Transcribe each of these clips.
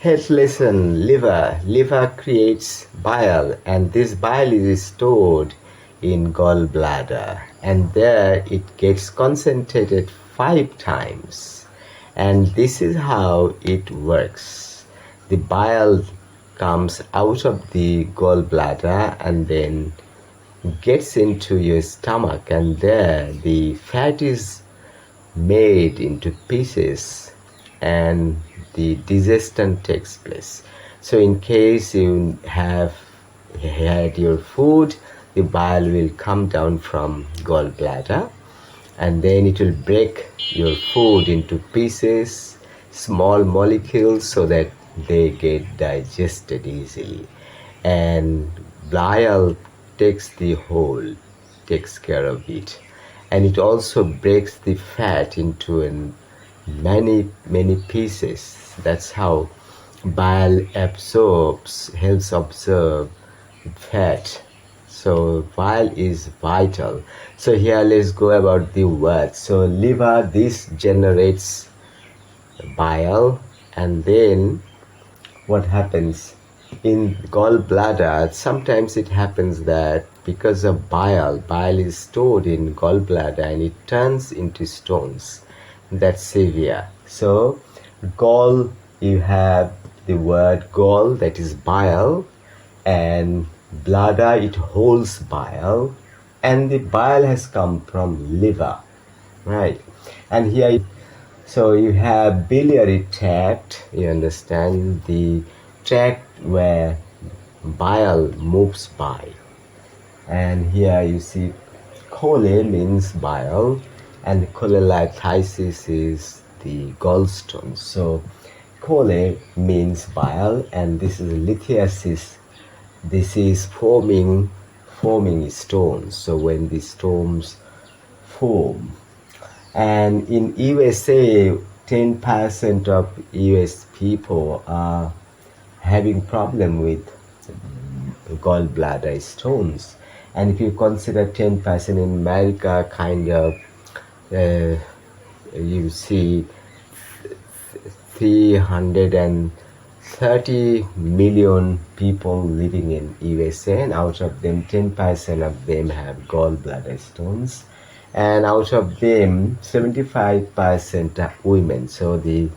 Health lesson: liver creates bile, and this bile is stored in gallbladder, and there it gets concentrated 5 times, and this is how it works. The bile comes out of the gallbladder and then gets into your stomach, and there the fat is made into pieces and the digestion takes place. So in case you have had your food, the bile will come down from gallbladder, and then it will break your food into pieces, small molecules, so that they get digested easily. And bile takes the whole, takes care of it, and it also breaks the fat into many pieces. That's how bile helps absorb fat. So bile is vital. So here let's go about the words. So liver, this generates bile, and then what happens in gallbladder? Sometimes it happens that because of bile is stored in gallbladder and it turns into stones. That's severe. So gall, you have the word gall, that is bile, and bladder, it holds bile, and the bile has come from liver, right? And here, so you have biliary tract, you understand, the tract where bile moves by. And here you see chole means bile, and cholelithiasis is the gallstones. So chole means bile, and this is lithiasis. This is forming stones. So when the stones form, and in USA, 10% of US people are having problem with gallbladder stones. And if you consider 10% in America, kind of you see 330 million people living in USA, and out of them 10% of them have gallbladder stones, and out of them 75% are women. So the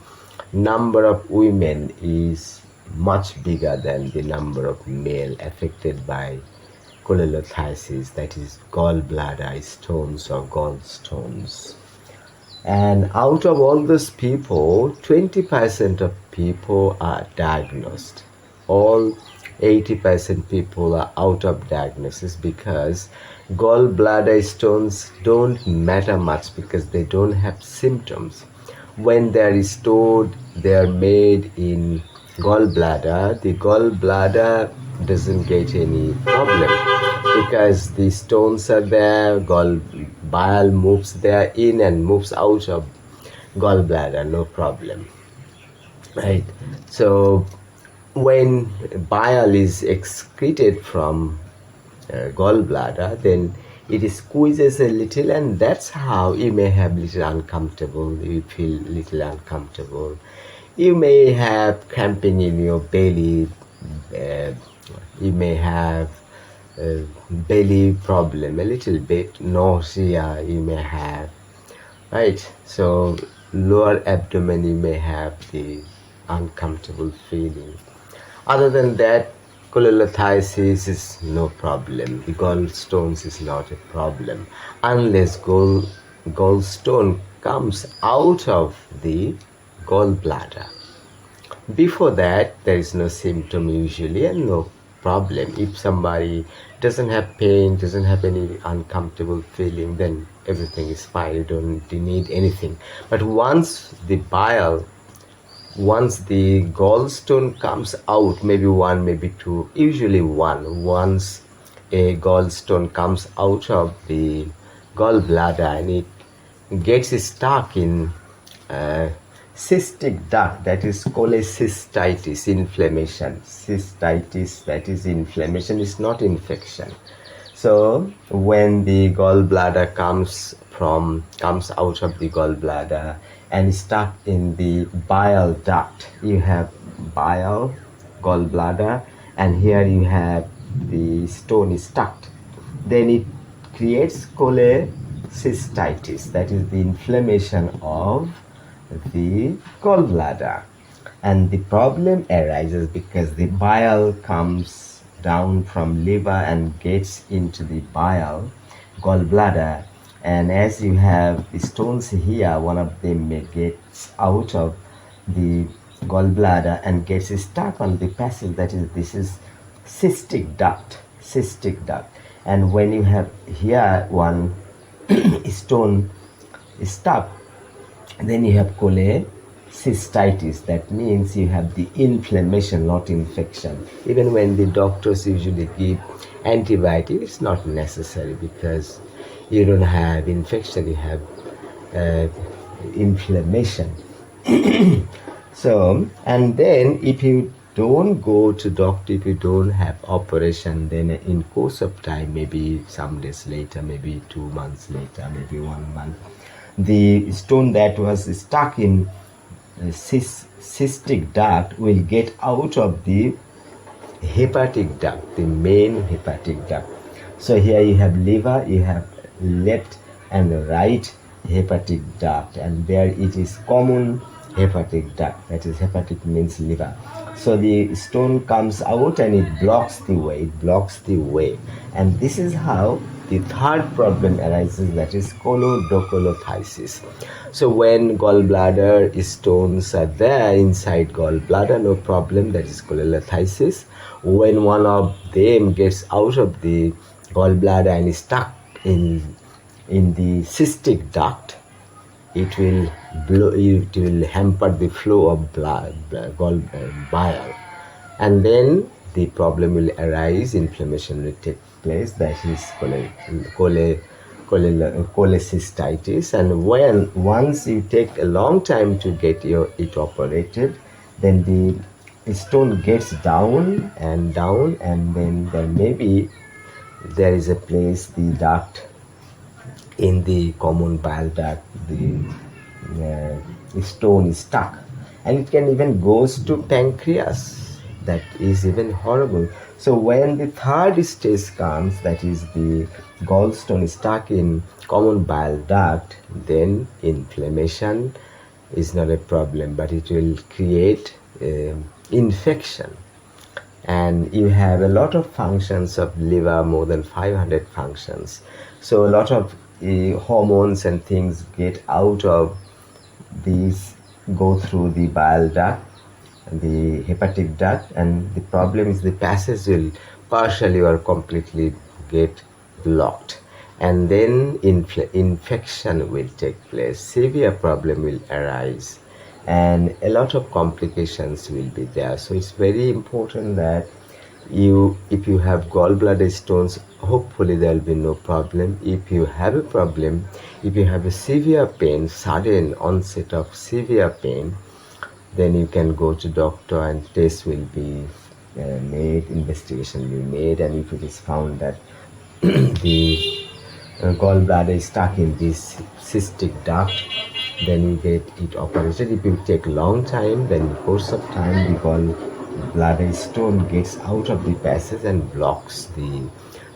number of women is much bigger than the number of male affected by cholelithiasis, that is gallbladder stones or gallstones. And out of all those people, 20% of people are diagnosed. All 80% people are out of diagnosis, because gallbladder stones don't matter much because they don't have symptoms. When they are stored, they are made in gallbladder. The gallbladder doesn't get any problem because the stones are there, bile moves there in and moves out of gallbladder, no problem, right? So when bile is excreted from gallbladder, then it squeezes a little, and that's how you may have little uncomfortable, you feel little uncomfortable. You may have cramping in your belly, you may have belly problem a little bit, nausea you may have, right? So lower abdomen, you may have the uncomfortable feeling. Other than that, cholelithiasis is no problem. The gallstones is not a problem unless gallstone comes out of the gallbladder. Before that, there is no symptom usually and no problem. If somebody doesn't have pain, doesn't have any uncomfortable feeling, then everything is fine. You don't need anything. But once the gallstone comes out, maybe one, maybe two, usually one, once a gallstone comes out of the gallbladder and it gets stuck in cystic duct, that is cholecystitis, inflammation. Cystitis, that is inflammation, is not infection. So when the gallbladder comes out of the gallbladder and stuck in the bile duct, you have bile, gallbladder, and here you have the stone is stuck. Then it creates cholecystitis, that is the inflammation of the gallbladder. And the problem arises because the bile comes down from liver and gets into the bile, gallbladder, and as you have the stones here, one of them may get out of the gallbladder and gets stuck on the passage. That is, this is cystic duct. And when you have here one stone stuck, then you have cholecystitis. That means you have the inflammation, not infection. Even when the doctors usually give antibiotics, it's not necessary because you don't have infection, you have inflammation. So, and then if you don't go to doctor, if you don't have operation, then in course of time, maybe some days later, maybe 2 months later, maybe 1 month, the stone that was stuck in cystic duct will get out of the hepatic duct, the main hepatic duct. So here you have liver, you have left and right hepatic duct, and there it is common hepatic duct, that is hepatic means liver. So the stone comes out and it blocks the way, and this is how the third problem arises, that is choledocholithiasis. So when gallbladder stones are there inside gallbladder, no problem, that is cholelithiasis. When one of them gets out of the gallbladder and is stuck in the cystic duct, it will hamper the flow of bile, and then the problem will arise, inflammation will take place, that is cholecystitis. And when once you take a long time to get it operated, then the stone gets down, and then there is a place, the duct, in the common bile duct, the stone is stuck, and it can even goes to pancreas. That is even horrible. So when the third stage comes, that is the gallstone is stuck in common bile duct, then inflammation is not a problem, but it will create infection. And you have a lot of functions of liver, more than 500 functions. So a lot of hormones and things get out of these, go through the bile duct, the hepatic duct, and the problem is the passage will partially or completely get blocked, and then infection will take place, severe problem will arise, and a lot of complications will be there. So it's very important that if you have gallbladder stones, hopefully there will be no problem. If you have a problem, if you have a severe pain, sudden onset of severe pain, then you can go to doctor and tests will be made, investigation will be made, and if it is found that the gallbladder is stuck in this cystic duct, then you get it operated. If it take long time, then in course of time the gallbladder stone gets out of the passage and blocks the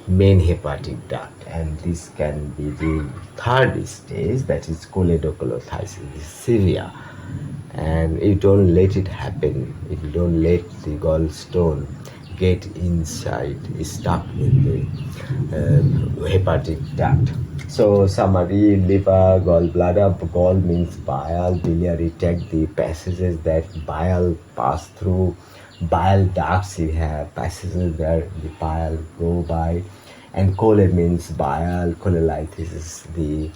main hepatic duct, and this can be the third stage, that is choledocholithiasis, severe. And you don't let it happen, if you don't let the gallstone get inside, stuck in the hepatic duct. So summary: liver, gallbladder, gall means bile, biliary tract, the passages that bile pass through, bile ducts, you have passages where the bile go by, and chole means bile, cholelithiasis, the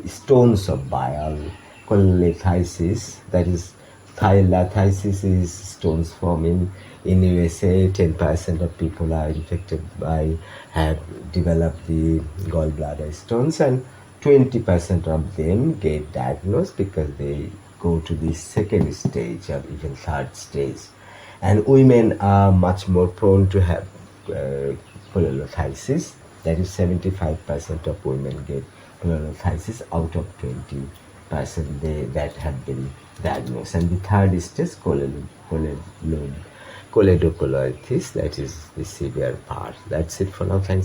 stones of bile, cholelithiasis, that is cholelithiasis is stones forming. In USA, 10% of people are infected by, have developed the gallbladder stones, and 20% of them get diagnosed because they go to the second stage or even third stage. And women are much more prone to have cholelithiasis, that is 75% of women get cholelithiasis out of 20% that have been diagnosed. And the third stage, choledocholithiasis, that is the severe part. That's it for now. Thanks.